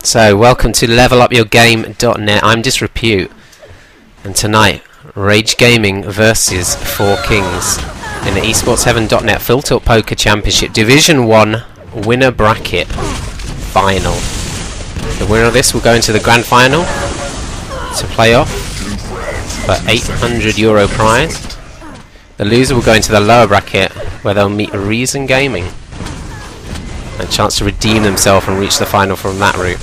So, welcome to levelupyourgame.net. I'm Disrepute, and tonight, Rage Gaming versus 4Kings in the esports7.net Fulltilt Poker Championship Division 1 winner bracket final. The winner of this will go into the grand final to play off for €800 prize. The loser will go into the lower bracket where they'll meet Reason Gaming. A chance to redeem themselves and reach the final from that route.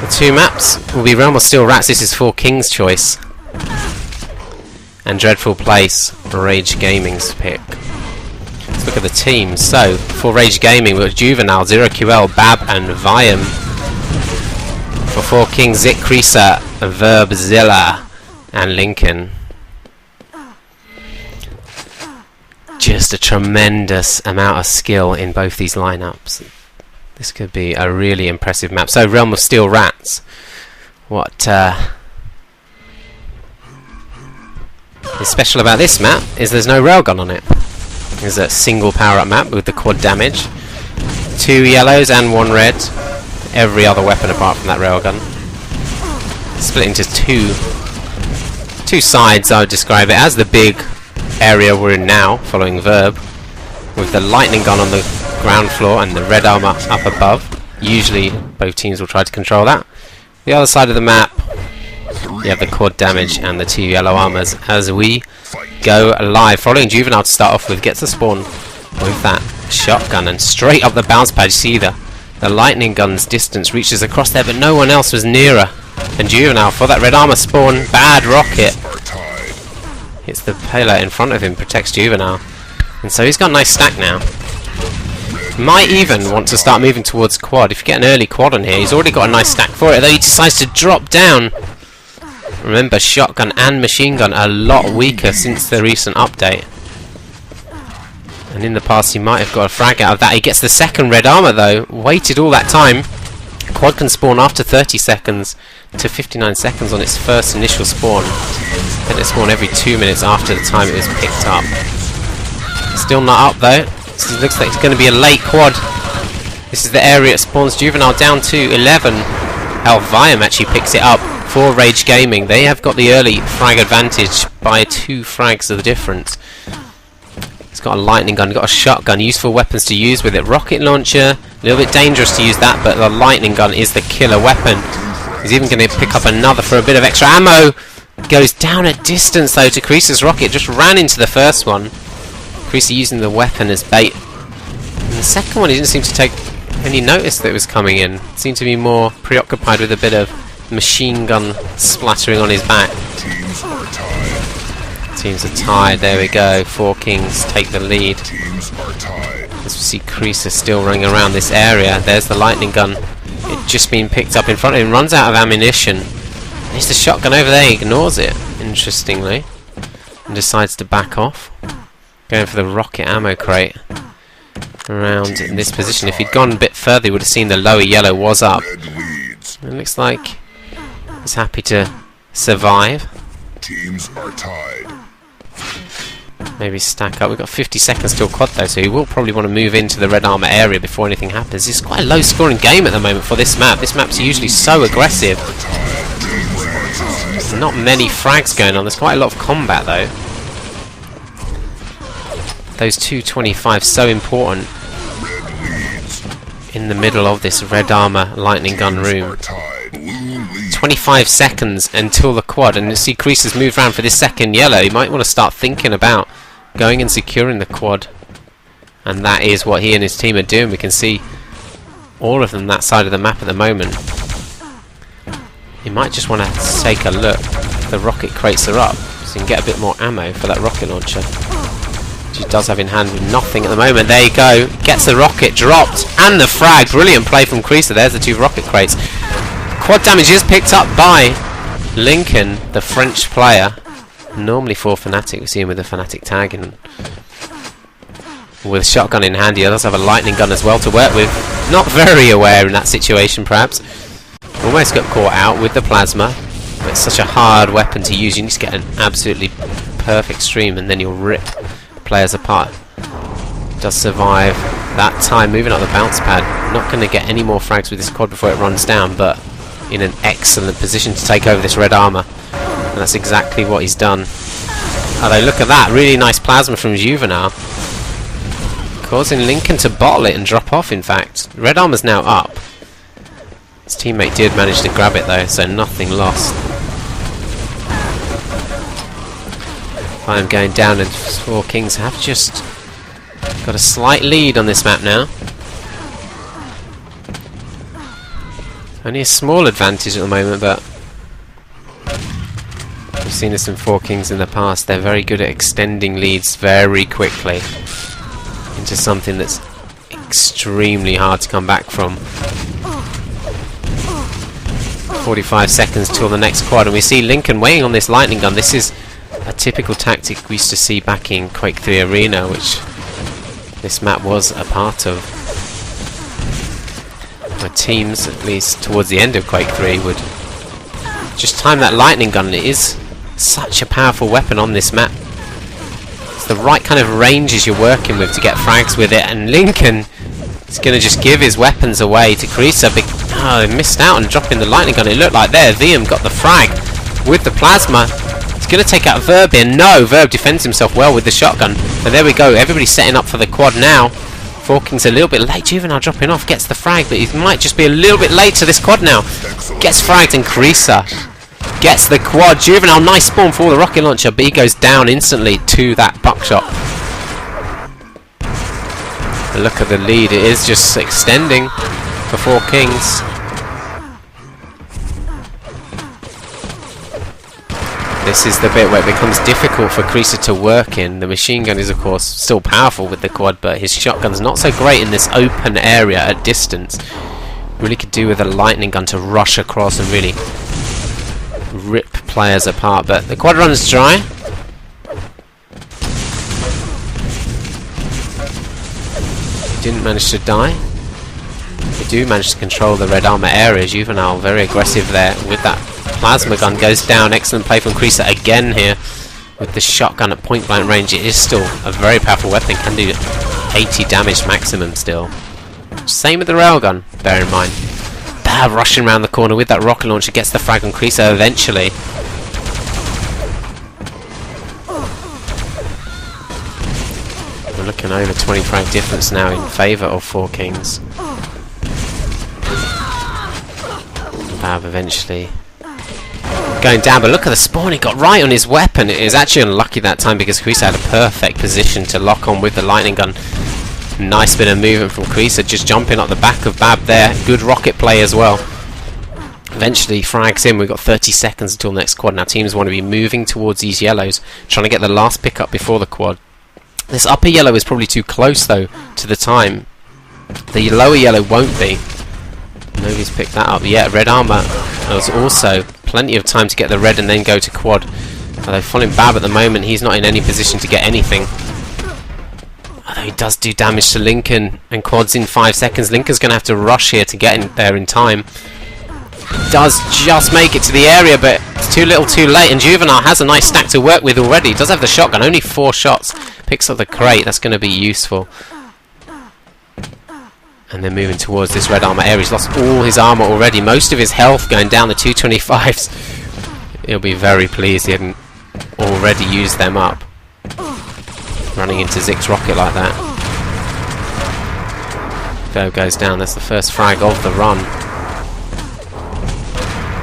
The two maps will be Realm of Steel Rats. This is 4Kings' choice, and Dreadful Place, Rage Gaming's pick. Let's look at the teams. So, for Rage Gaming, we've got Juvenile, 0QL, Bab, and Viam. For 4Kings, Zik, Creaser, Verbzilla, and Lincoln. Just a tremendous amount of skill in both these lineups. This could be a really impressive map. So, Realm of Steel Rats. What is special about this map is there's no railgun on it. It's a single power-up map with the quad damage. 2 yellows and 1 red. Every other weapon apart from that railgun. Split into two sides, I would describe it as. The big area we're in now, following Verb, with the lightning gun on the ground floor and the red armor up above. Usually both teams will try to control that. The other side of the map, you have the quad damage and the 2 yellow armors as we go live. Following Juvenile to start off with, gets the spawn with that shotgun and straight up the bounce pad. You see the lightning gun's distance reaches across there, but no one else was nearer than Juvenile for that red armor spawn. Bad rocket hits the pillar in front of him, protects Juvenile, and so he's got a nice stack now. Might even want to start moving towards quad. If you get an early quad on here, he's already got a nice stack for it, though he decides to drop down. Remember, shotgun and machine gun are a lot weaker since the recent update, and in the past he might have got a frag out of that. He gets the second red armor though, waited all that time. Quad can spawn after 30 seconds to 59 seconds on its first initial spawn. Then it spawn every 2 minutes after the time it was picked up. Still not up though. This looks like it's going to be a late quad. This is the area it spawns. Juvenile down to 11. Viam actually picks it up for Rage Gaming. They have got the early frag advantage by 2 frags of the difference. He's got a lightning gun, got a shotgun, useful weapons to use with it. Rocket launcher, a little bit dangerous to use that, but the lightning gun is the killer weapon. He's even going to pick up another for a bit of extra ammo. Goes down a distance though to Creaser's rocket, just ran into the first one. Creaser using the weapon as bait. And the second one he didn't seem to take any notice that it was coming in. Seemed to be more preoccupied with a bit of machine gun splattering on his back. Teams are tied, there we go. 4Kings take the lead. As we see Creaser still running around this area. There's the lightning gun. It just been picked up in front of him, runs out of ammunition. There's the shotgun over there, he ignores it, interestingly, and decides to back off. Going for the rocket ammo crate around in this position. If he'd gone a bit further, he would have seen the lower yellow was up. It looks like he's happy to survive. Teams are tied. Maybe stack up. We've got 50 seconds till quad though, so he will probably want to move into the red armor area before anything happens. It's quite a low scoring game at the moment for this map. This map's usually so aggressive. There's not many frags going on. There's quite a lot of combat though. Those 225 so important in the middle of this red armor lightning gun room. 25 seconds until the quad, and you see Creaser's moved around for this second yellow. You might want to start thinking about going and securing the quad, and that is what he and his team are doing. We can see all of them that side of the map at the moment. You might just want to take a look. The rocket crates are up, so you can get a bit more ammo for that rocket launcher, which he does have in hand with nothing at the moment. There you go, gets the rocket dropped and the frag. Brilliant play from Creaser. There's the 2 rocket crates. Quad damage is picked up by Lincoln, the French player. Normally for Fnatic, we see him with a Fnatic tag and with shotgun in hand. He does have a lightning gun as well to work with. Not very aware in that situation perhaps. Almost got caught out with the plasma. It's such a hard weapon to use. You need to get an absolutely perfect stream and then you'll rip players apart. Does survive that time moving up the bounce pad. Not going to get any more frags with this quad before it runs down, but in an excellent position to take over this red armor. And that's exactly what he's done. Although look at that, really nice plasma from Juvenile, causing Lincoln to bottle it and drop off. In fact, red armor's now up. His teammate did manage to grab it though, so nothing lost. I'm going down, and 4Kings have just got a slight lead on this map now. Only a small advantage at the moment, but we've seen this in 4Kings in the past. They're very good at extending leads very quickly into something that's extremely hard to come back from. 45 seconds till the next quad, and we see Lincoln waiting on this lightning gun. This is a typical tactic we used to see back in Quake 3 Arena, which this map was a part of. Where teams, at least towards the end of Quake 3, would just time that lightning gun. It is such a powerful weapon on this map. It's the right kind of ranges you're working with to get frags with it, and Lincoln is going to just give his weapons away to Creaser. Oh, they missed out on dropping the lightning gun. It looked like there, VM got the frag with the plasma. He's going to take out Verb here. No, Verb defends himself well with the shotgun. But there we go, everybody's setting up for the quad now. 4Kings a little bit late. Juvenile dropping off, gets the frag, but he might just be a little bit late to this quad now. Gets fragged, and Creaser gets the quad. Juvenile, nice spawn for the rocket launcher, but he goes down instantly to that buckshot. Look at the lead, it is just extending for 4Kings. This is the bit where it becomes difficult for Creaser to work in. The machine gun is of course still powerful with the quad, but his shotgun's not so great in this open area at distance. Really could do with a lightning gun to rush across and really rip players apart, but the quad runs dry. Didn't manage to die. They do manage to control the red armor area. Juvenile very aggressive there with that plasma gun, goes down. Excellent play from Creaser again here with the shotgun at point blank range. It is still a very powerful weapon, can do 80 damage maximum still. Same with the railgun, bear in mind. Bad rushing around the corner with that rocket launcher, gets the frag on Creaser eventually. We're looking over 20 frag difference now in favour of 4Kings. Bab eventually going down, but look at the spawn, he got right on his weapon. It is actually unlucky that time because Creaser had a perfect position to lock on with the lightning gun. Nice bit of movement from Creaser, just jumping up the back of Bab there. Good rocket play as well. Eventually frags in. We've got 30 seconds until next quad. Now teams want to be moving towards these yellows, trying to get the last pickup before the quad. This upper yellow is probably too close though to the time. The lower yellow won't be. Nobody's picked that up yet. Red armor. There's also plenty of time to get the red and then go to quad. Although following Bab at the moment, he's not in any position to get anything. Although he does do damage to Lincoln, and quad's in 5 seconds. Lincoln's going to have to rush here to get in there in time. Does just make it to the area, but it's too little too late, and Juvenile has a nice stack to work with already. Does have the shotgun, only 4 shots. Picks up the crate, that's going to be useful. And then moving towards this red armor area. He's lost all his armor already, most of his health going down the 225s. He'll be very pleased he hadn't already used them up. Running into Zig's rocket like that. Verb goes down, that's the first frag of the run.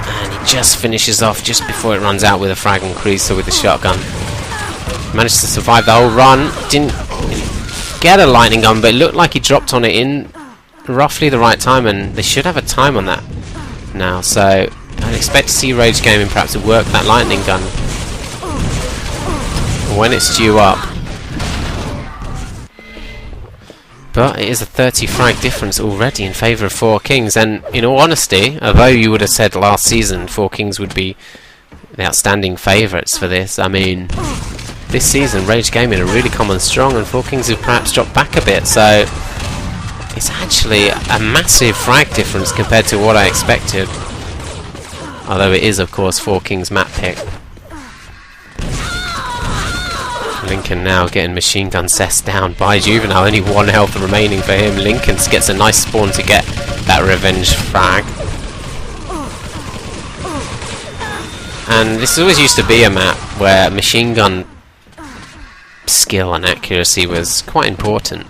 And he just finishes off just before it runs out with a frag on Creaser with the shotgun. Managed to survive the whole run. Didn't get a lightning gun, but it looked like he dropped on it in roughly the right time, and they should have a time on that now, so I'd expect to see Rage Gaming perhaps to work that lightning gun when it's due up. But it is a 30 frag difference already in favour of 4Kings, and in all honesty, although you would have said last season 4Kings would be the outstanding favourites for this, I mean, this season Rage Gaming have really come on strong, and 4Kings have perhaps dropped back a bit, so it's actually a massive frag difference compared to what I expected. Although it is of course 4Kings map pick. Lincoln now getting machine gun cessed down by Juvenile. Only 1 health remaining for him. Lincoln gets a nice spawn to get that revenge frag. And this always used to be a map where machine gun skill and accuracy was quite important.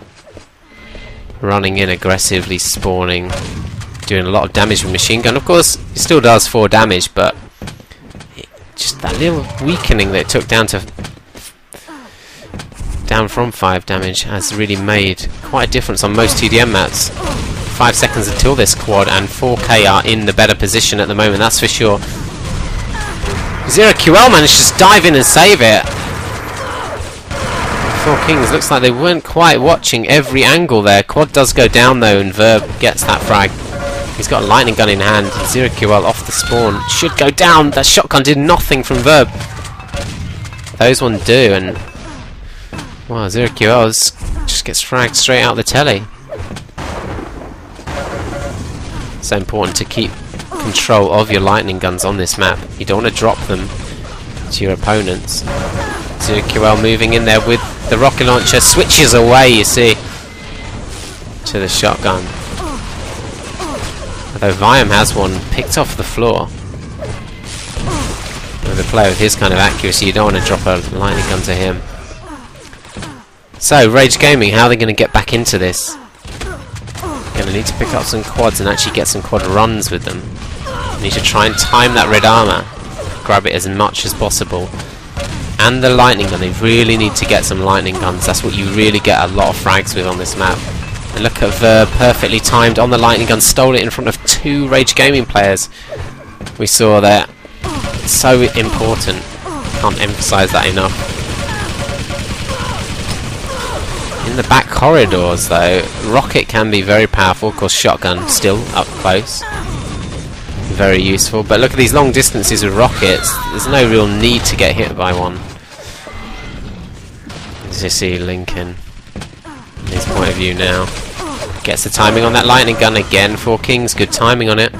Running in aggressively, spawning, doing a lot of damage with machine gun. Of course, it still does 4 damage, but just that little weakening that it took down from 5 damage has really made quite a difference on most TDM maps. 5 seconds until this quad, and 4K are in the better position at the moment, that's for sure. 0QL managed to just dive in and save it. 4Kings looks like they weren't quite watching every angle there. Quad does go down though, and Verb gets that frag. He's got a lightning gun in hand. 0QL off the spawn. Should go down. That shotgun did nothing from Verb. Those one do, and wow, 0QL just gets fragged straight out the telly. So important to keep control of your lightning guns on this map. You don't want to drop them to your opponents. 0QL moving in there with the rocket launcher, switches away, you see, to the shotgun. Although Viam has one picked off the floor. With a player with his kind of accuracy, you don't want to drop a lightning gun to him. So, Rage Gaming, how are they going to get back into this? Going to need to pick up some quads and actually get some quad runs with them. Need to try and time that red armor, grab it as much as possible. And the lightning gun, they really need to get some lightning guns. That's what you really get a lot of frags with on this map. And look at Verb, perfectly timed on the lightning gun, stole it in front of 2 Rage Gaming players. We saw that. So important. Can't emphasize that enough. In the back corridors though, rocket can be very powerful. Of course, shotgun still up close. Very useful, but look at these long distances with rockets. There's no real need to get hit by one. As you see, Lincoln, in his point of view now, gets the timing on that lightning gun again. 4Kings, good timing on it.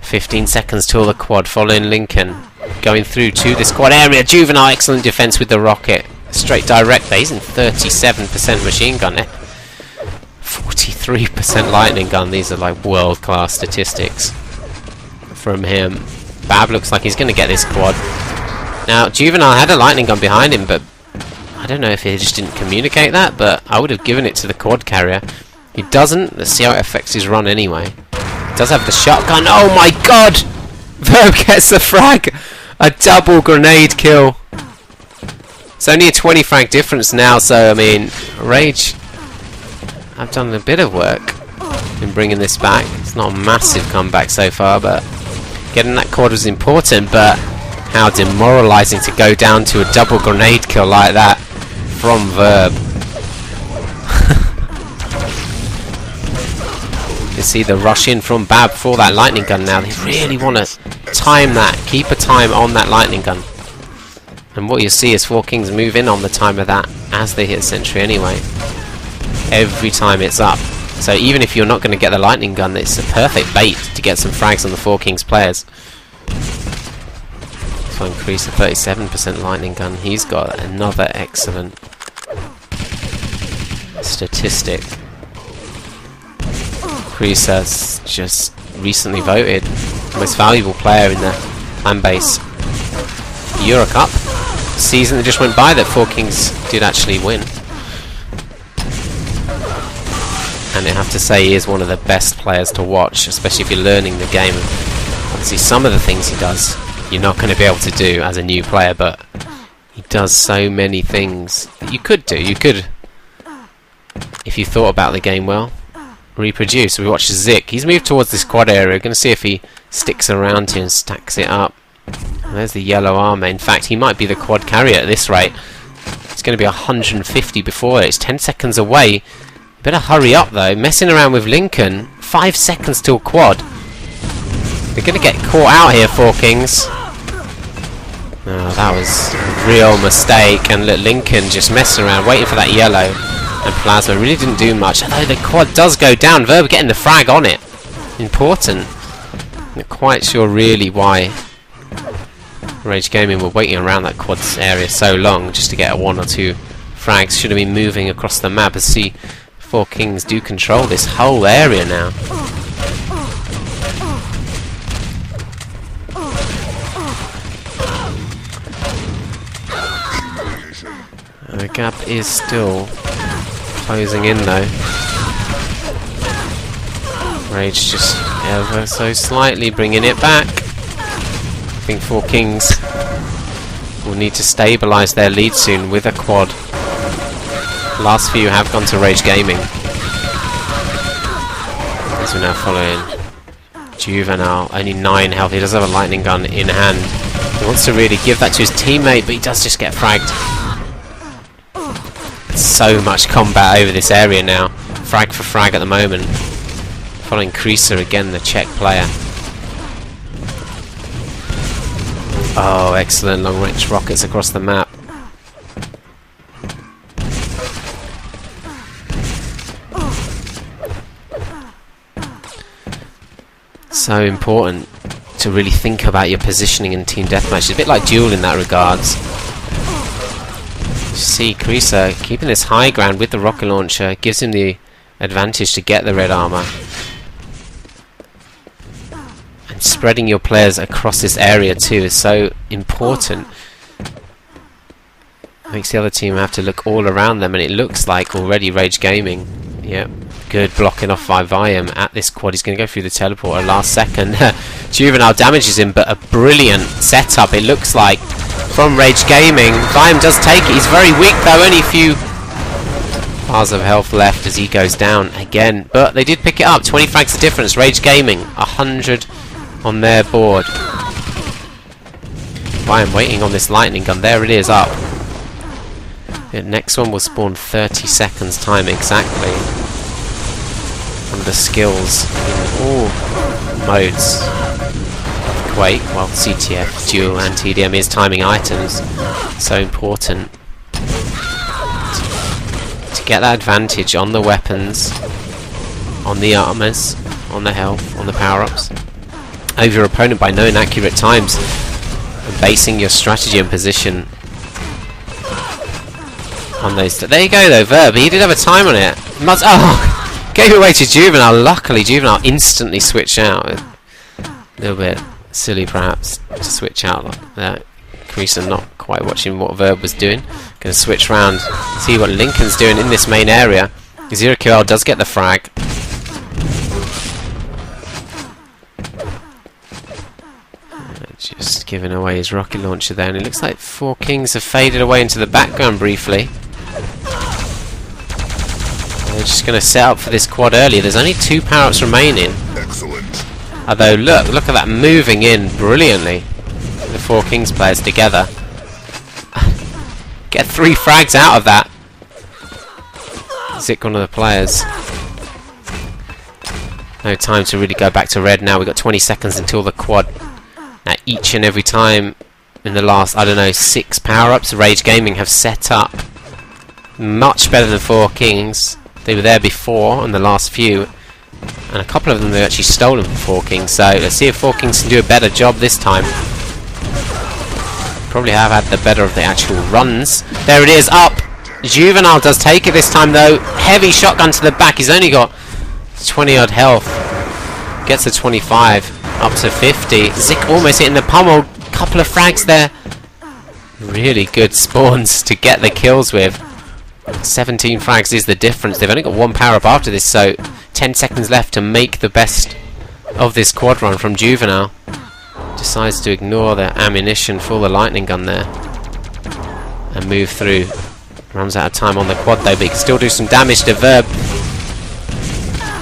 15 seconds till the quad, following Lincoln, going through to this quad area. Juvenile, excellent defense with the rocket. Straight direct there. He's in 37% machine gun. 43% lightning gun. These are like world-class statistics from him. Bab looks like he's going to get this quad. Now, Juvenile had a lightning gun behind him, but I don't know if he just didn't communicate that, but I would have given it to the quad carrier. He doesn't. Let's see how it affects his run anyway. He does have the shotgun. Oh my god! Verb gets the frag! A double grenade kill. It's only a 20 frag difference now, so I mean, Rage have done a bit of work in bringing this back. It's not a massive comeback so far, but getting that quad was important, but how demoralising to go down to a double grenade kill like that from Verb. You see the rush in from Bab for that lightning gun now. They really want to time that, keep a time on that lightning gun. And what you see is 4Kings move in on the time of that as they hit sentry anyway. Every time it's up. So even if you're not going to get the lightning gun, it's a perfect bait to get some frags on the 4Kings players. So increase the 37% lightning gun. He's got another excellent statistic. Kreese has just recently voted most valuable player in the fan base Euro Cup season that just went by that 4Kings did actually win. And I have to say he is one of the best players to watch, especially if you're learning the game. Obviously some of the things he does you're not going to be able to do as a new player, but he does so many things that you could do. You could, if you thought about the game well, reproduce. We watched Zik. He's moved towards this quad area. We're going to see if he sticks around here and stacks it up. And there's the yellow armor. In fact, he might be the quad carrier at this rate. It's going to be 150 before it. It's 10 seconds away. Better hurry up though. Messing around with Lincoln. 5 seconds till quad. They're going to get caught out here, 4Kings. Oh, that was a real mistake. And look, Lincoln just messing around, waiting for that yellow. And Plasma really didn't do much. Although the quad does go down. Verb getting the frag on it. Important. Not quite sure really why Rage Gaming were waiting around that quads area so long just to get a 1 or 2 frags. Should have been moving across the map. As see, 4Kings do control this whole area now. The gap is still closing in though. Rage just ever so slightly bringing it back. I think 4Kings will need to stabilise their lead soon with a quad. Last few have gone to Rage Gaming. As we're now following Juvenile, only 9 health. He does have a lightning gun in hand. He wants to really give that to his teammate, but he does just get fragged. So much combat over this area now. Frag for frag at the moment. Following Creaser again, the Czech player. Oh, excellent long range rockets across the map. So important to really think about your positioning in team deathmatch. It's a bit like Duel in that regards. See, Creaser keeping this high ground with the rocket launcher gives him the advantage to get the red armor. And spreading your players across this area too is so important. Makes the other team have to look all around them, and it looks like already Rage Gaming. Yep, good blocking off by Viam at this quad. He's going to go through the teleporter last second. Juvenile damages him, but a brilliant setup it looks like from Rage Gaming. Viam does take it. He's very weak though, only a few bars of health left as he goes down again. But they did pick it up. 20 frags the difference. Rage Gaming, 100 on their board. Viam waiting on this lightning gun. There it is, up. The next one will spawn 30 seconds time exactly. From the skills in all modes. Quake, while CTF, Duel and TDM is timing items. So important to get that advantage on the weapons, on the armors, on the health, on the power-ups, over your opponent by knowing accurate times and basing your strategy and position on those. There you go though, Verb. He did have a time on it. Oh, gave it away to Juvenile. Luckily, Juvenile instantly switched out. A little bit silly perhaps to switch out like that. Creaser not quite watching what Verb was doing. Going to switch round, see what Lincoln's doing in this main area. 0QL does get the frag. Just giving away his rocket launcher there, and it looks like 4Kings have faded away into the background briefly. They're just going to set up for this quad earlier. There's only 2 power-ups remaining. Excellent. Although look at that moving in brilliantly. The 4Kings players together. Get 3 frags out of that. Zick one of the players. No time to really go back to red now. We've got 20 seconds until the quad. Now each and every time in the last, I don't know, 6 power-ups Rage Gaming have set up much better than 4Kings. They were there before in the last few, and a couple of them they've actually stolen from 4Kings. So let's see if 4Kings can do a better job this time. Probably have had the better of the actual runs. There it is, up! Juvenile does take it this time though. Heavy shotgun to the back. He's only got 20 odd health. Gets to 25, up to 50. Zick almost hitting the pummel. Couple of frags there. Really good spawns to get the kills with. 17 frags is the difference. They've only got 1 power up after this, so 10 seconds left to make the best of this quad run from Juvenile. Decides to ignore the ammunition for the lightning gun there and move through. Runs out of time on the quad though, but he can still do some damage to Verb.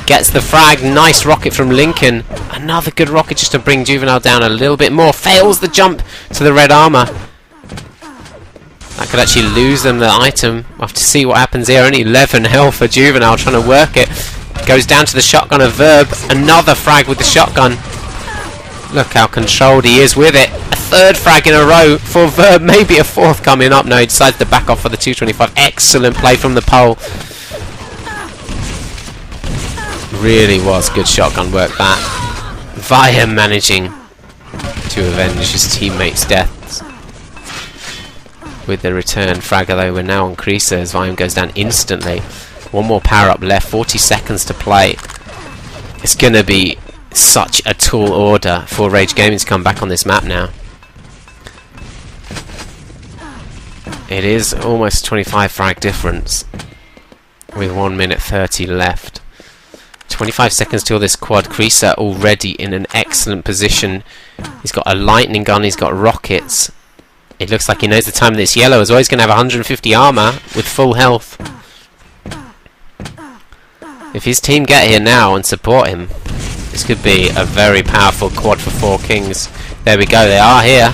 Gets the frag. Nice rocket from Lincoln. Another good rocket just to bring Juvenile down a little bit more. Fails the jump to the red armor. That could actually lose them the item. We'll have to see what happens here. Only 11 health for Juvenile trying to work it. Goes down to the shotgun of Verb. Another frag with the shotgun. Look how controlled he is with it. A 3rd frag in a row for Verb. Maybe a 4th coming up. No, he decides to back off for the 225. Excellent play from the pole. Really was good shotgun work that. Viam managing to avenge his teammates' deaths. with the return frag, although we're now on Creaser as Viam goes down instantly. One more power up left, 40 seconds to play. It's going to be such a tall order for Rage Gaming to come back on this map now. It is almost 25 frag difference with 1 minute 30 left. 25 seconds till this quad. Creaser already in an excellent position. He's got a lightning gun, he's got rockets. It looks like he knows the time of this yellow as well. He's going to have 150 armor with full health. If his team get here now and support him, this could be a very powerful quad for 4Kings. There we go, they are here.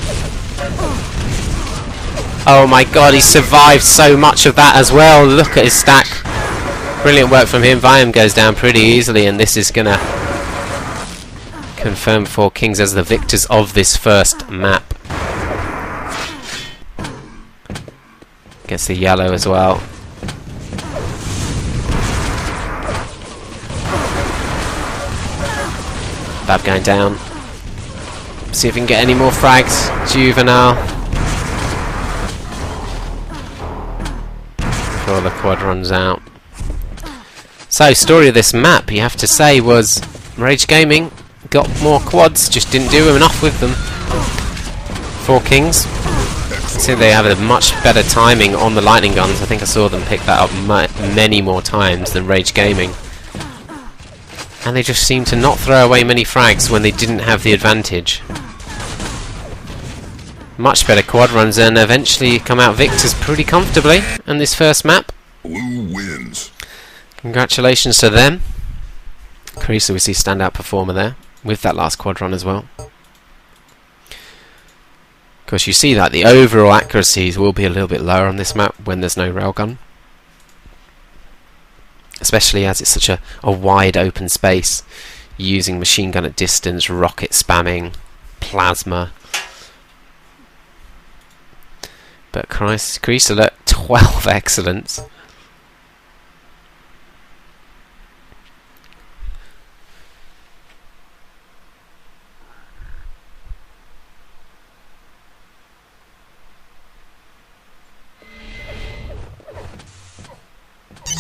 Oh my god, he survived so much of that as well. Look at his stack. Brilliant work from him. Viam goes down pretty easily, and this is going to confirm 4Kings as the victors of this first map. Gets the yellow as well. Bab going down. See if we can get any more frags. Juvenile. Before the quad runs out. So, story of this map, you have to say, was Rage Gaming got more quads, just didn't do enough with them. 4Kings. See, they have a much better timing on the lightning guns. I think I saw them pick that up many more times than Rage Gaming. And they just seem to not throw away many frags when they didn't have the advantage. Much better quad runs and eventually come out victors pretty comfortably in this first map. Blue wins. Congratulations to them. Creaser, we see standout performer there with that last quad run as well. Of course, you see that the overall accuracies will be a little bit lower on this map when there's no railgun, especially as it's such a wide open space, using machine gun at distance, rocket spamming, plasma. But Creaser at 12 excellence.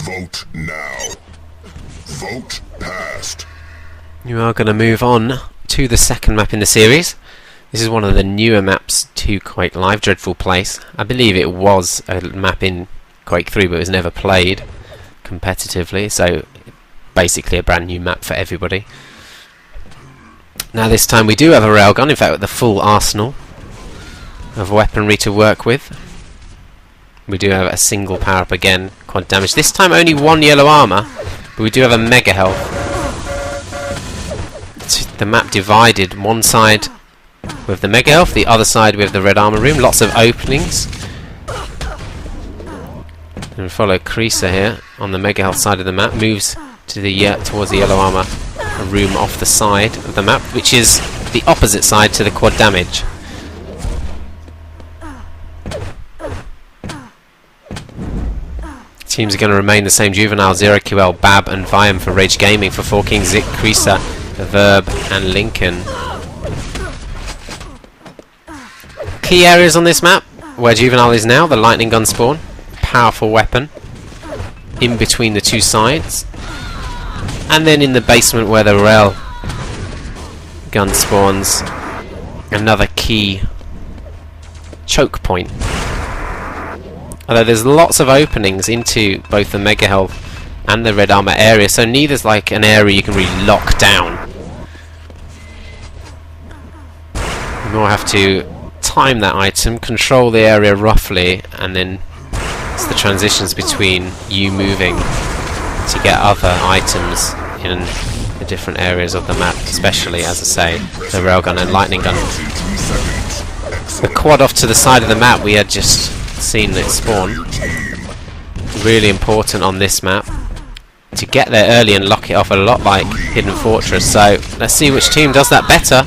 Vote now. Vote passed. You are going to move on to the second map in the series. This is one of the newer maps to Quake Live, Dreadful Place. I believe it was a map in Quake 3, but it was never played competitively, so basically a brand new map for everybody. Now this time we do have a railgun, in fact with the full arsenal of weaponry to work with. We do have a single power up again, quad damage. This time only 1 yellow armor, but we do have a mega health. It's the map divided, one side with the mega health, the other side with the red armor room. Lots of openings. And we follow Creaser here on the mega health side of the map, moves to the towards the yellow armor room off the side of the map, which is the opposite side to the quad damage. Teams are going to remain the same: Juvenile, 0QL, Bab and Viam for Rage Gaming. For 4Kings, Zik, Creaser, Verb and Lincoln. Key areas on this map, where Juvenile is now, the lightning gun spawn. Powerful weapon. In between the two sides. And then in the basement where the rail gun spawns. Another key choke point. Although there's lots of openings into both the mega health and the red armor area, so neither's like an area you can really lock down. You more have to time that item, control the area roughly, and then it's the transitions between you moving to get other items in the different areas of the map, especially, as I say, the railgun and lightning gun. The quad off to the side of the map we had just seen it spawn. Really important on this map to get there early and lock it off, a lot like Hidden Fortress. So let's see which team does that better.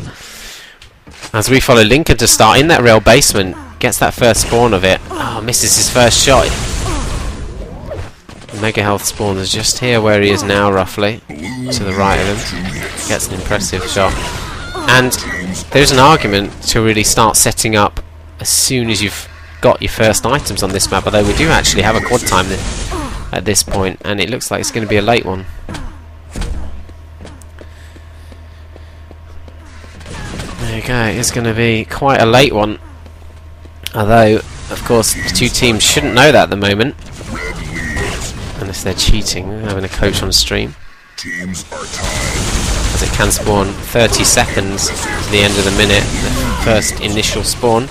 As we follow Lincoln to start in that rail basement, gets that first spawn of it. Oh, misses his first shot. Mega health spawn is just here where he is now, roughly to the right of him. Gets an impressive shot. And there's an argument to really start setting up as soon as you've got your first items on this map, although we do actually have a quad time at this point, and it looks like it's going to be a late one. There you go, it's going to be quite a late one. Although, of course, the two teams shouldn't know that at the moment. Unless they're cheating, having a coach on stream. Teams are tied. As it can spawn 30 seconds to the end of the minute, the first initial spawn.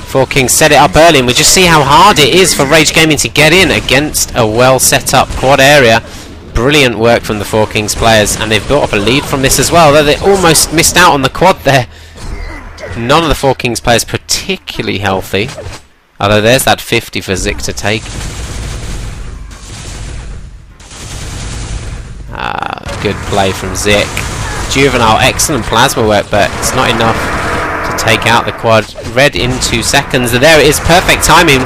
4Kings set it up early, and we just see how hard it is for Rage Gaming to get in against a well set up quad area. Brilliant work from the 4Kings players, and they've built up a lead from this as well, though they almost missed out on the quad there. None of the 4Kings players particularly healthy, although there's that 50 for Zik to take. Good play from Zik. Juvenile, excellent plasma work, but it's not enough to take out the quad. Red in 2 seconds, and there it is, perfect timing.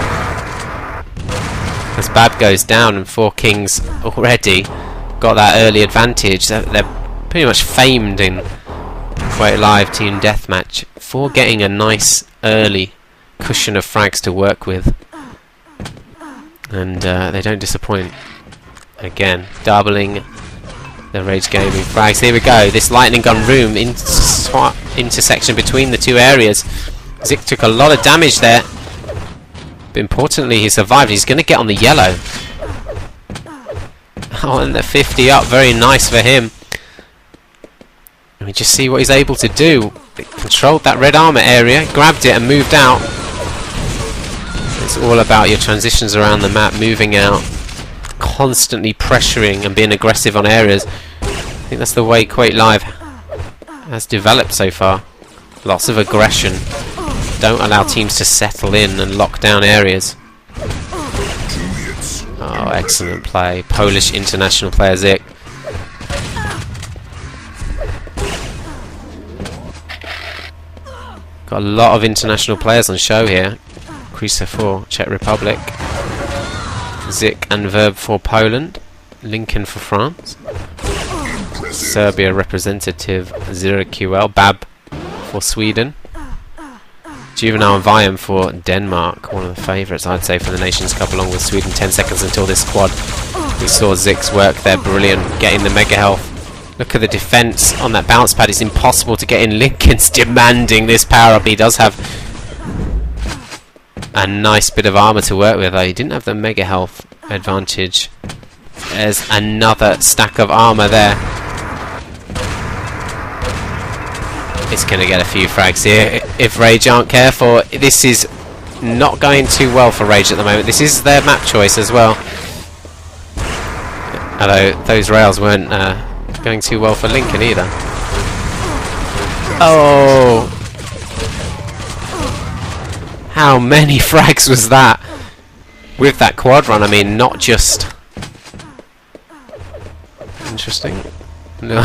As Bab goes down, and 4Kings already got that early advantage. They're pretty much famed in quite a live team deathmatch for getting a nice early cushion of frags to work with, and they don't disappoint. Again, doubling the Rage Gaming frags. Here we go, this lightning gun room intersection between the two areas. Zik took a lot of damage there, but importantly he survived. He's going to get on the yellow. Oh, and the 50 up, very nice for him. And we just see what he's able to do. He controlled that red armor area, grabbed it and moved out. It's all about your transitions around the map, moving out, constantly pressuring and being aggressive on areas. I think that's the way Quake Live has developed so far. Lots of aggression. Don't allow teams to settle in and lock down areas. Oh, excellent play. Polish international player Zik. Got a lot of international players on show here. Krisa for Czech Republic. Zik and Verb for Poland. Lincoln for France. Serbia representative 0QL. Bab for Sweden. Juvenile and Viam for Denmark. One of the favourites, I'd say, for the Nations Cup, along with Sweden. 10 seconds until this quad. We saw Zik's work there, brilliant, getting the mega health. Look at the defence on that bounce pad. It's impossible to get in. Lincoln's demanding this power up. He does have a nice bit of armour to work with, though. He didn't have the mega health advantage. There's another stack of armour there. It's going to get a few frags here if Rage aren't careful. This is not going too well for Rage at the moment. This is their map choice as well. Although those rails weren't going too well for Lincoln either. Oh! How many frags was that? With that quad run, I mean, not just... Interesting. No.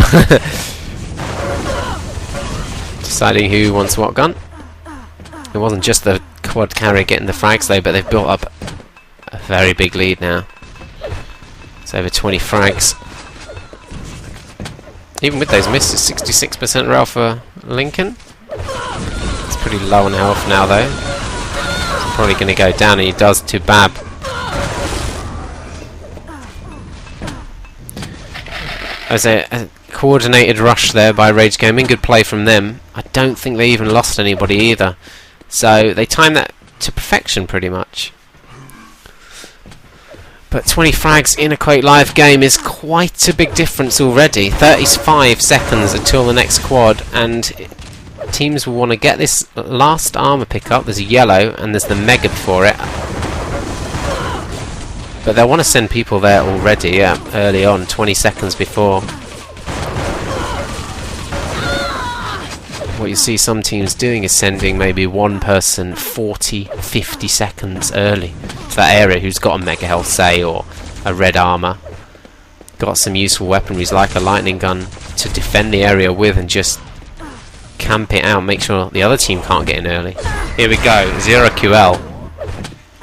Deciding who wants what gun. It wasn't just the quad carrier getting the frags though, but they've built up a very big lead now. It's over 20 frags. Even with those misses, 66% rail for Lincoln. It's pretty low on health now though. It's probably going to go down, and he does to Bab. As a coordinated rush there by Rage Gaming, good play from them. I don't think they even lost anybody either. So they timed that to perfection pretty much. But 20 frags in a Quake Live game is quite a big difference already. 35 seconds until the next quad, and teams will want to get this last armor pickup. There's a yellow and there's the mega before it. But they'll want to send people there already, early on, 20 seconds before. What you see some teams doing is sending maybe one person 40, 50 seconds early to that area who's got a mega health, say, or a red armor. Got some useful weaponries like a lightning gun to defend the area with, and just camp it out, make sure the other team can't get in early. Here we go, 0QL.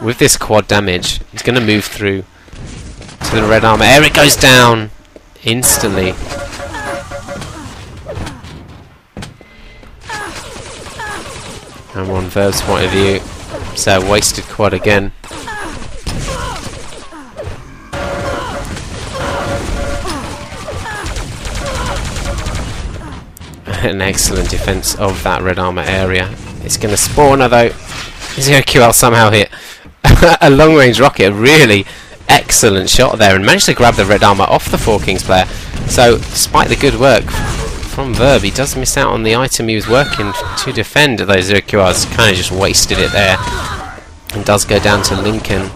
With this quad damage, he's going to move through to the red armor. There it goes down instantly. And on Verb's point of view, So wasted quad again. An excellent defense of that red armor area. It's going to spawner though. Zero QL somehow hit a long range rocket. A really excellent shot there and managed to grab the red armor off the 4Kings player. So despite the good work from Verb, he does miss out on the item he was working to defend. Those Zero QRs kind of just wasted it there. And does go down to Lincoln. 2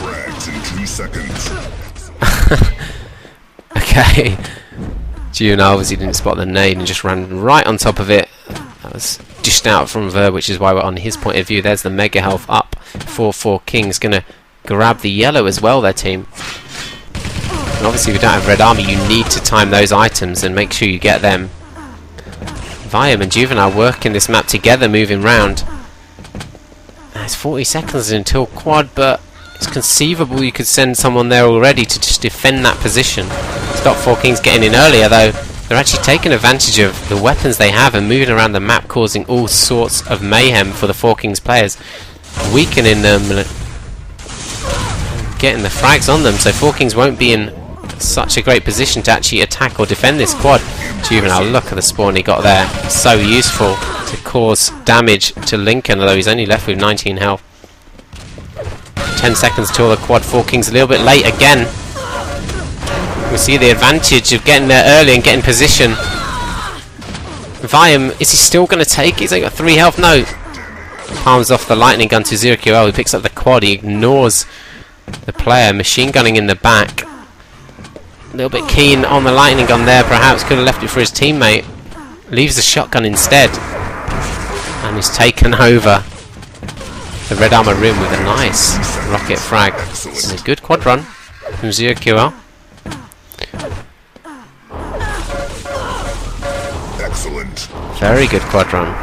frags in 2 seconds. Okay. Juvenile obviously didn't spot the nade and just ran right on top of it. That was dished out from Verb, which is why we're on his point of view. There's the mega health up for 4Kings. Going to grab the yellow as well, their team. And obviously if you don't have red armor, you need to time those items and make sure you get them. Viam and Juvenile working this map together, moving round. It's 40 seconds until quad, but it's conceivable you could send someone there already to just defend that position. Stop 4Kings getting in earlier though. They're actually taking advantage of the weapons they have and moving around the map, causing all sorts of mayhem for the 4Kings players. Weakening them, getting the frags on them, so 4Kings won't be in such a great position to actually attack or defend this quad. Juvenile, look at the spawn he got there. So useful to cause damage to Lincoln, although he's only left with 19 health. 10 seconds till the quad. 4Kings a little bit late again. We see the advantage of getting there early and getting position. Viam, is he still going to take it? He's only got 3 health. No. Palms off the lightning gun to 0QL. He picks up the quad. He ignores the player. Machine gunning in the back. A little bit keen on the lightning gun there. Perhaps could have left it for his teammate. Leaves the shotgun instead. And is taken over the red armor rim with a nice rocket frag. This is a good quad run from 0QL. Excellent. Very good quad run.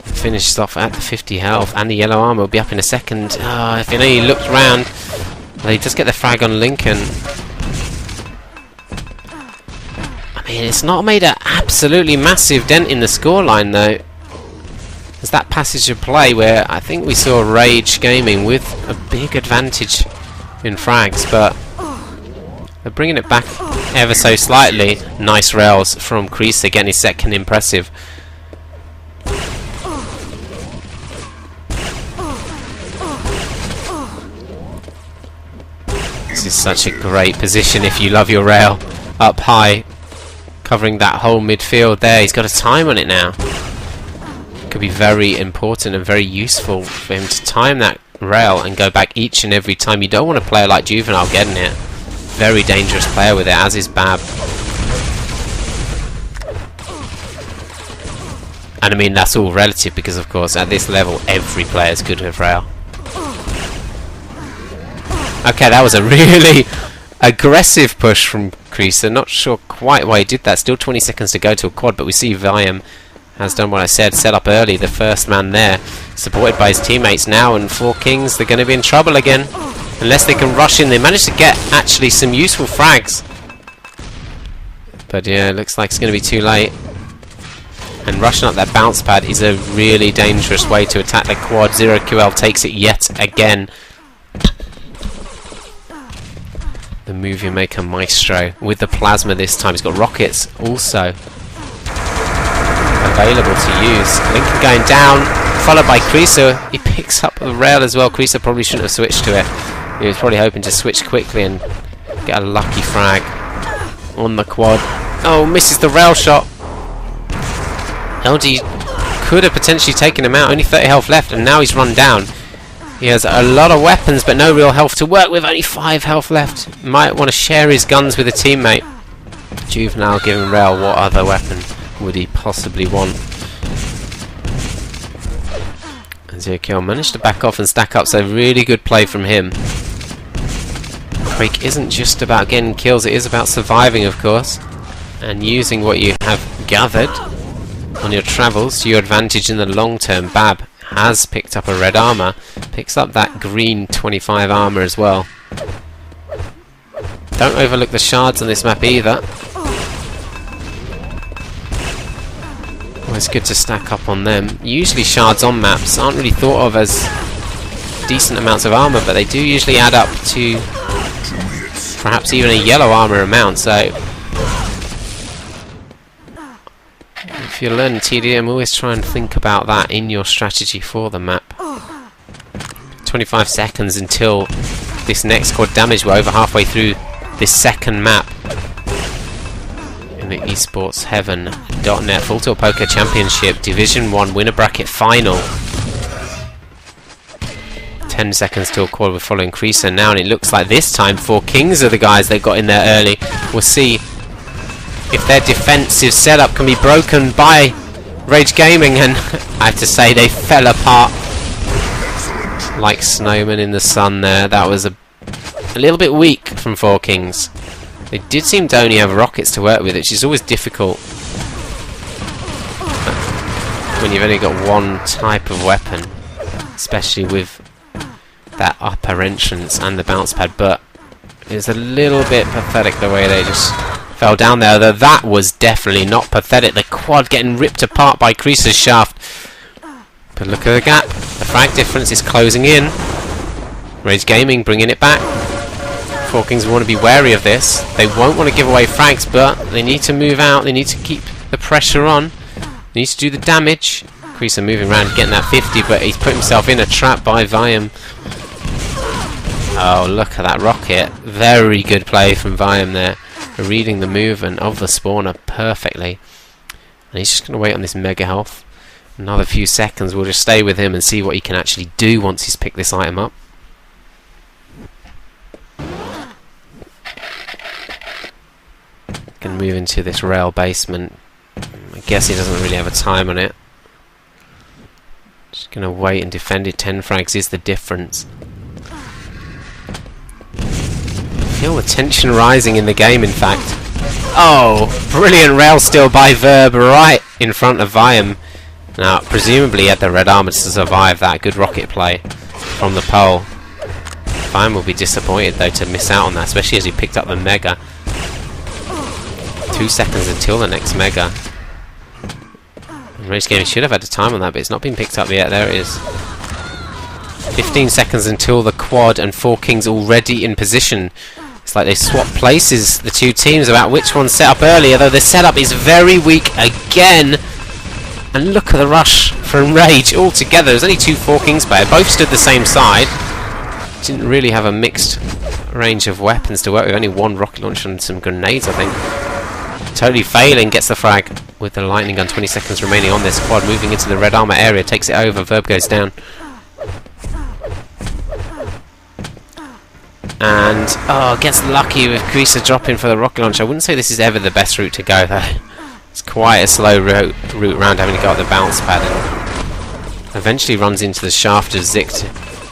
Finishes off at the 50 health, and the yellow armor will be up in a second. If you know, he looked round. Well, he does get the frag on Lincoln. I mean, it's not made an absolutely massive dent in the scoreline though. There's that passage of play where I think we saw Rage Gaming with a big advantage in frags, but they're bringing it back ever so slightly. Nice rails from Creaser, getting his second impressive. This is such a great position if you love your rail. Up high, covering that whole midfield there. He's got a time on it now. Could be very important and very useful for him to time that rail and go back each and every time. You don't want a player like Juvenile getting it. Very dangerous player with it, as is Bab. And I mean, that's all relative because, of course, at this level, every player is good with rail. Okay, that was a really aggressive push from Creaser. Not sure quite why he did that. Still 20 seconds to go to a quad, but we see Viam has done what I said, set up early, the first man there, supported by his teammates now, and 4Kings, they're going to be in trouble again. Unless they can rush in. They managed to get actually some useful frags. But yeah, it looks like it's going to be too late. And rushing up that bounce pad is a really dangerous way to attack the quad. 0QL takes it yet again. The movie maker Maestro with the plasma this time. He's got rockets also available to use. Lincoln going down, followed by Creaser. He picks up the rail as well. Creaser probably shouldn't have switched to it. He was probably hoping to switch quickly and get a lucky frag on the quad. Oh, misses the rail shot. LD could have potentially taken him out. Only 30 health left, and now he's run down. He has a lot of weapons, but no real health to work with. Only 5 health left. Might want to share his guns with a teammate. Juvenile giving rail. What other weapon would he possibly want? And 0QL managed to back off and stack up, so really good play from him. Quake isn't just about getting kills, it is about surviving, of course, and using what you have gathered on your travels to your advantage in the long term. Bab has picked up a red armor, picks up that green 25 armor as well. Don't overlook the shards on this map either. Always good to stack up on them. Usually shards on maps aren't really thought of as decent amounts of armor, but they do usually add up to perhaps even a yellow armor amount, so if you're learning TDM, always try and think about that in your strategy for the map. 25 seconds until this next quad damage. We're over halfway through this second map in the esports heaven.net Fulltilt Poker Championship Division 1 winner bracket final. 10 seconds till quad. We're following Creaser now, and it looks like this time 4Kings are the guys that got in there early. We'll see if their defensive setup can be broken by Rage Gaming, and I have to say they fell apart like snowmen in the sun there. That was a little bit weak from 4Kings. They did seem to only have rockets to work with, which is always difficult when you've only got one type of weapon, especially with that upper entrance and the bounce pad. But it's a little bit pathetic the way they just fell down there, though that was definitely not pathetic. The quad getting ripped apart by Creaser's shaft. But look at the gap. The frag difference is closing in. Rage Gaming bringing it back. 4Kings want to be wary of this. They won't want to give away frags, but they need to move out. They need to keep the pressure on. They need to do the damage. Creaser moving around, getting that 50, but he's put himself in a trap by Viam. Oh, look at that rocket. Very good play from Viam there. Reading the movement of the spawner perfectly. And he's just going to wait on this mega health. Another few seconds. We'll just stay with him and see what he can actually do once he's picked this item up. Can move into this rail basement. I guess he doesn't really have a time on it. Just going to wait and defend it. 10 frags is the difference. Feel the tension rising in the game, in fact. Oh, brilliant rail steal by Verb right in front of Viam. Now, presumably he had the red armor to survive that. Good rocket play from the pole. Viam will be disappointed though to miss out on that, especially as he picked up the mega. 2 seconds until the next mega. Rage Gaming should have had a time on that, but it's not been picked up yet. There it is. 15 seconds until the quad, and 4Kings already in position. It's like they swapped places, the two teams, about which one set up earlier, though the setup is very weak again. And look at the rush from Rage all together. There's only two 4Kings players, both stood the same side. Didn't really have a mixed range of weapons to work with, only one rocket launcher and some grenades, I think. Totally failing, gets the frag with the lightning gun. 20 seconds remaining on this quad, moving into the red armor area, takes it over. Verb goes down. And, oh, gets lucky with Creaser dropping for the rocket launcher. I wouldn't say this is ever the best route to go, though. It's quite a slow route round having to go up the bounce pad. And eventually runs into the shaft of Zik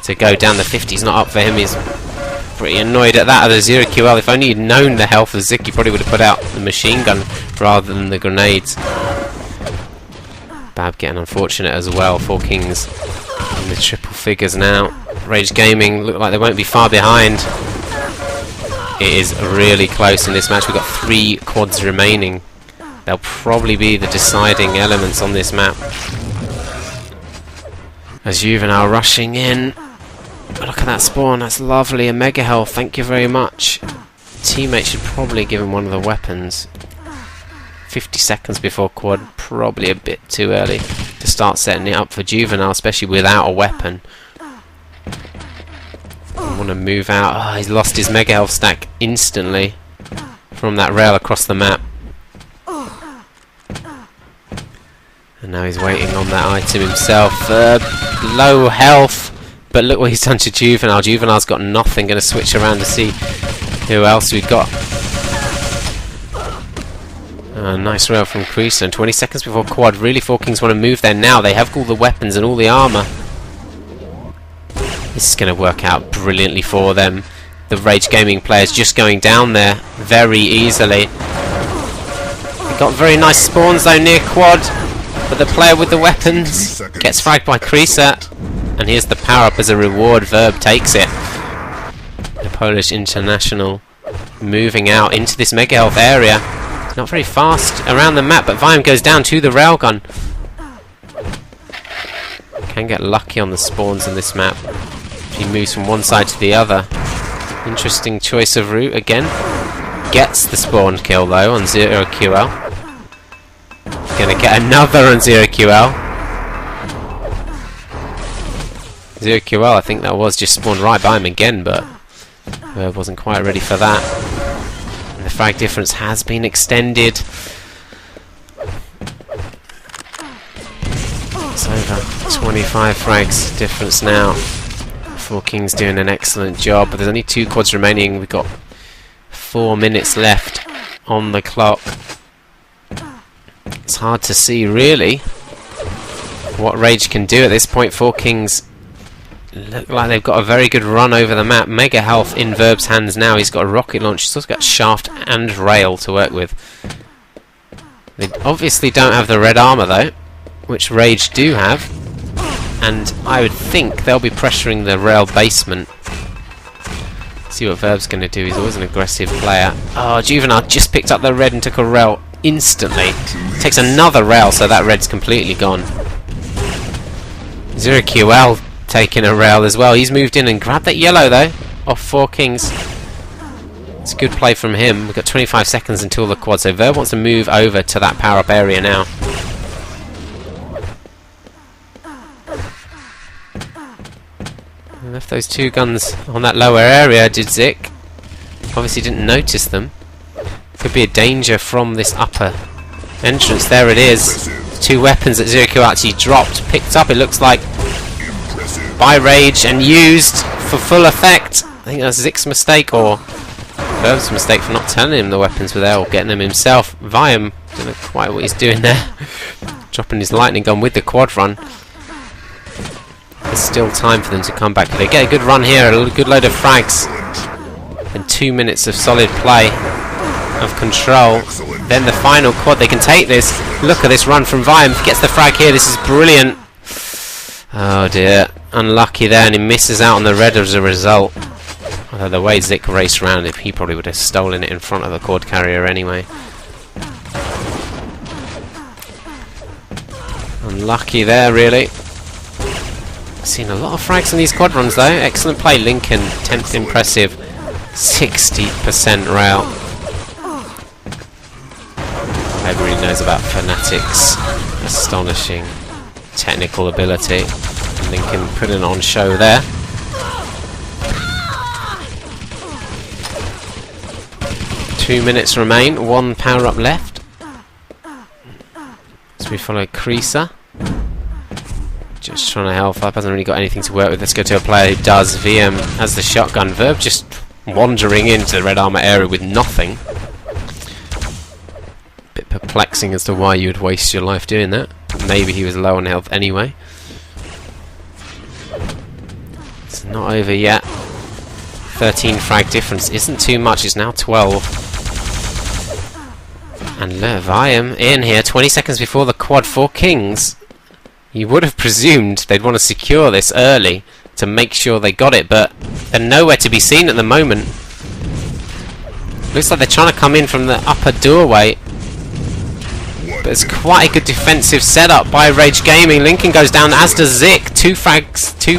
to go down. The 50's not up for him. He's pretty annoyed at that. The 0QL. If only he'd known the health of Zik, he probably would have put out the machine gun rather than the grenades. Bab getting unfortunate as well. 4Kings in the triple figures now. Rage Gaming look like they won't be far behind. It is really close in this match. We've got 3 quads remaining. They'll probably be the deciding elements on this map. As Juvenile rushing in. Look at that spawn, that's lovely. A mega health, thank you very much. Teammate should probably give him one of the weapons. 50 seconds before quad, probably a bit too early to start setting it up for Juvenile, especially without a weapon. I want to move out. Oh, he's lost his mega health stack instantly from that rail across the map. And now he's waiting on that item himself. Low health. But look what he's done to Juvenile. Juvenile's got nothing. Going to switch around to see who else we've got. Nice rail from Creaser. And 20 seconds before quad. Really, 4Kings want to move there now. They have all the weapons and all the armor. This is going to work out brilliantly for them. The Rage Gaming players just going down there very easily. They got very nice spawns though near quad. But the player with the weapons gets fragged by Creaser. And here's the power-up as a reward. Verb takes it. The Polish international moving out into this mega health area. Not very fast around the map, but Viam goes down to the railgun. Can get lucky on the spawns in this map. If he moves from one side to the other. Interesting choice of route again. Gets the spawn kill though on 0QL. Gonna get another on 0QL. 0QL, I think that was just spawned right by him again, but wasn't quite ready for that. And the frag difference has been extended. It's over 25 frags difference now. 4Kings doing an excellent job, but there's only 2 quads remaining. We've got 4 minutes left on the clock. It's hard to see really what Rage can do at this point. 4Kings look like they've got a very good run over the map. Mega health in Verb's hands now. He's got a rocket launch. He's also got shaft and rail to work with. They obviously don't have the red armor though, which Rage do have, and I would think they'll be pressuring the rail basement. See what Verb's going to do. He's always an aggressive player. Oh, Juvenile just picked up the red and took a rail instantly. Takes another rail, so that red's completely gone. 0QL taking a rail as well. He's moved in and grabbed that yellow though off 4Kings. It's a good play from him. We've got 25 seconds until the quad, so Verb wants to move over to that power up area now. Left those 2 guns on that lower area, did Zik. Obviously didn't notice them. Could be a danger from this upper entrance. There it is. 2 weapons that 0Q actually dropped, picked up, it looks like, by Rage and used for full effect. I think that's Zik's mistake or Verb's mistake for not telling him the weapons were there or getting them himself. Viam, don't know quite what he's doing there. Dropping his lightning gun with the quad run. There's still time for them to come back. They get a good run here, a good load of frags, and 2 minutes of solid play, of control. Then the final quad, they can take this. Look at this run from Viam. Gets the frag here, this is brilliant. Oh dear, unlucky there, and he misses out on the red as a result. Although the way Zik raced around it, he probably would have stolen it in front of the quad carrier anyway. Unlucky there really. Seen a lot of frags on these quad runs though. Excellent play, Lincoln. 10th impressive. 60% rail. Nobody really knows about Fnatic's astonishing technical ability. Lincoln putting on show there. Two minutes remain. 1 power up left. So we follow Creaser. Just trying to health up, hasn't really got anything to work with. Let's go to a player who does. VM has the shotgun. Verb just wandering into the red armor area with nothing. Bit perplexing as to why you would waste your life doing that. Maybe he was low on health anyway. It's not over yet. 13 frag difference isn't too much, it's now 12. And Viam in here, 20 seconds before the quad. 4Kings. You would have presumed they'd want to secure this early to make sure they got it, but they're nowhere to be seen at the moment. Looks like they're trying to come in from the upper doorway, but it's quite a good defensive setup by Rage Gaming. Lincoln goes down, as does Zik. 2 frags, 2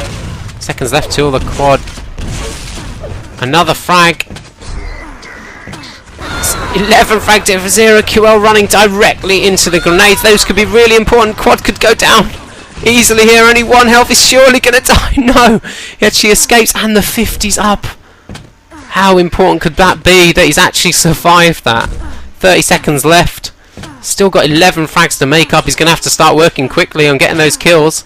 seconds left till the quad. Another frag. 11 frag for 0QL running directly into the grenades. Those could be really important. Quad could go down easily here. Only 1 health. Is surely going to die. No, he actually escapes, and the 50's up. How important could that be that he's actually survived that? 30 seconds left. Still got 11 frags to make up. He's going to have to start working quickly on getting those kills.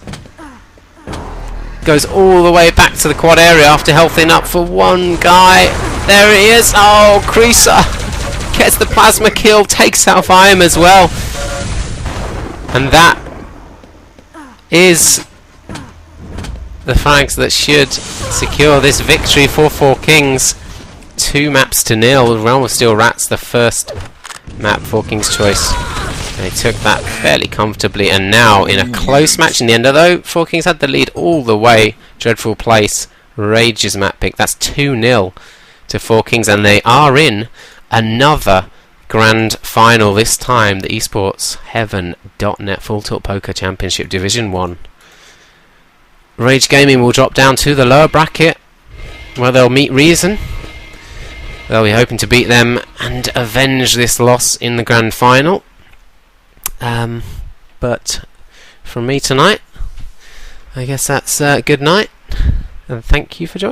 Goes all the way back to the quad area after healthing up for 1 guy. There he is. Oh, Creaser gets the plasma kill, takes out Viam as well. And that is the frags that should secure this victory for 4Kings. 2 maps to 0. Realm of Steel Rats, the first map 4Kings choice. They took that fairly comfortably, and now in a close match in the end, although 4Kings had the lead all the way. Dreadful Place, Rage's map pick. That's 2-0 to 4Kings, and they are in another grand final, this time the esports heaven.net Full Tilt Poker Championship Division 1. Rage Gaming will drop down to the lower bracket, where they'll meet Reason. They'll be hoping to beat them and avenge this loss in the grand final. But from me tonight, I guess that's good night, and thank you for joining.